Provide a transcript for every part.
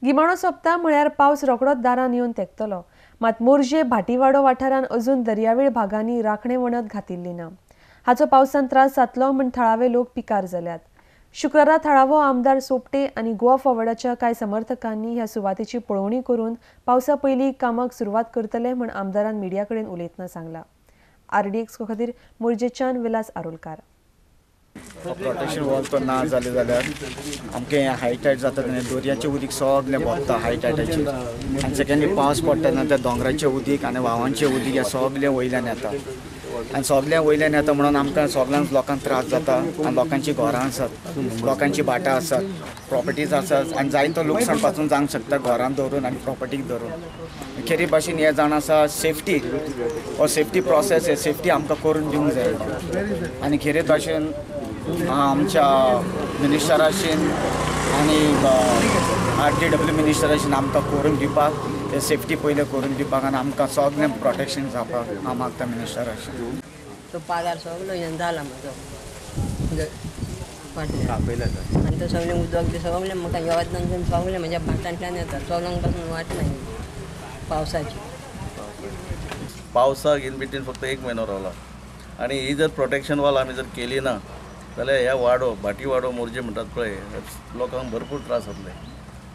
गिमाणो सोंपता म्हळ्यार पावस रोखडोच दारांत येवन तेंकतलो. मात मोरजे भाटीवाडो वाठारांत अजून दर्यावेळ भागांनी राखणें वणत घातिल्ली ना. हाचो पावसान त्रास जातलो म्हूण थळावे लोक पिकार जाल्यात. शुक्रारा थळावो आमदार सोपटे आनी गोवा फॉरवर्डाच्या कांय समर्थकांनी ह्या सुवातेची पळोवणी करून पावसा पयलीं कामाक सुरवात करतले म्हूण आमदारान मिडिया कडेन उलयतना सांगलां. RDX खातीर मोरजेच्यान विलास आरोलकार. प्रोटेक्शन वॉल तो ना जाले जाल्यार आमकां हाय टायड जाता तेन्ना दर्याचें उदीक सगळें भोंवता हाय टायडाचेर आनी सेकेंडली पावस पडटा तेन्ना त्या दोंगराचें उदीक आनी व्हांवांचें उदीक हें सगळें वयल्यान येता आनी सगळें वयल्यान येता म्हणून आमकां सगळ्यांक लोकांक त्रास जाता आनी लोकांची घरां आसात, लोकांची भाटां आसात, प्रॉपर्टीज आसात आनी जायतो लुकसाण पासून जावंक शकता घरांत धरून आनी प्रॉपर्टीक धरून. खेरी भाशेन हें जाण आसा सेफ्टी हो सेफ्टी प्रोसेस हे सेफ्टी आमकां करून दिवंक जाय आनी खेरे भाशेन आमच्या मिनिस्टराशीन आनी RTW मिनिस्टराशीन आमकां करून दिवपाक हे सेफ्टी पयलें करून दिवपाक आनी आमकां सगळें प्रोटेक्शन जावपाक हांव मागता मिनिस्टराशीन. तो पागार सगळो हें जाला म्हाजो फाटल्यान आनी तो सगळें उदक बी सगळें म्हाका येवदान सगळें म्हज्या भाटांतल्यान येता. चलोंक पासून वाट नाही पावसाची. पावसाक इन बिटवीन फक्त 1 म्हयनो रावला आनी ही जर प्रोटेक्शन वॉल आमी जर केली ना जाल्यार ह्या वाडो भाटी वाडो मोरजे म्हणटात पळय लोकांक भरपूर त्रास जातले.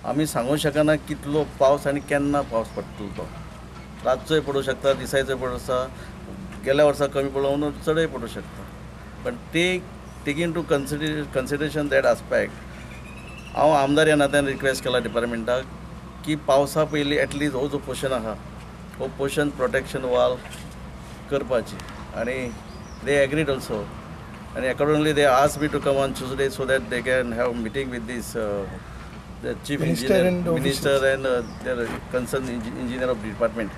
आमी सांगूंक शकना कितलो पावस आनी केन्ना पावस पडटलो तो. रातचोय पडूं शकता, दिसायचोय पडूं शकता, गेल्या वर्सा कमी पडून चडय पडूं शकता. पण taking to consideration that aspect हांव आमदार ह्या नात्यान रिक्वेस्ट केला डिपार्टमेंटाक की पावसा पयलीं एटलीस्ट हो जो पोर्शन आहा हो पोर्शन प्रोटेक्शन वॉल करपाची आनी they agreed also and accordingly they asked me to come on Tuesday so that they can have meeting with this the chief minister and their concerned engineer of the department.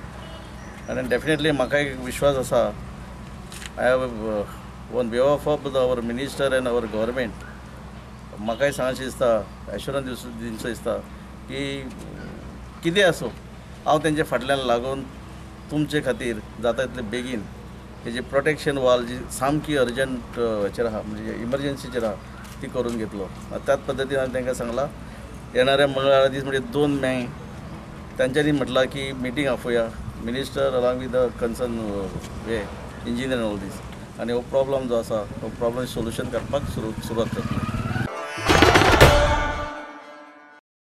And then definitely म्हाका एक विश्वास आसा I have on behalf of our minister and our government म्हाकाय सांगचे दिसता एश्योरन्स दिवचो दिसता की कितें आसूं हांव तेंचे फाटल्यान लागून तुमचे खातीर जाता तितले बेगीन हेजी प्रोटेक्शन वॉल जी सामकी अर्जंट हेचेर आहा म्हणजे इमर्जन्सीचेर आहा ती करून घेतलो. त्याच पद्दतीन हांवें तांकां सांगलां येणाऱ्या मंगळारा दीस म्हणजे 2 मे तांच्यांनी म्हटलां की मिटींग आफोवया minister along with the concern हे इंजिनियर ऑल दीस आनी हो प्रॉब्लम जो आसा हो प्रॉब्लम सोल्युशन करपाक सुरवात करतलो.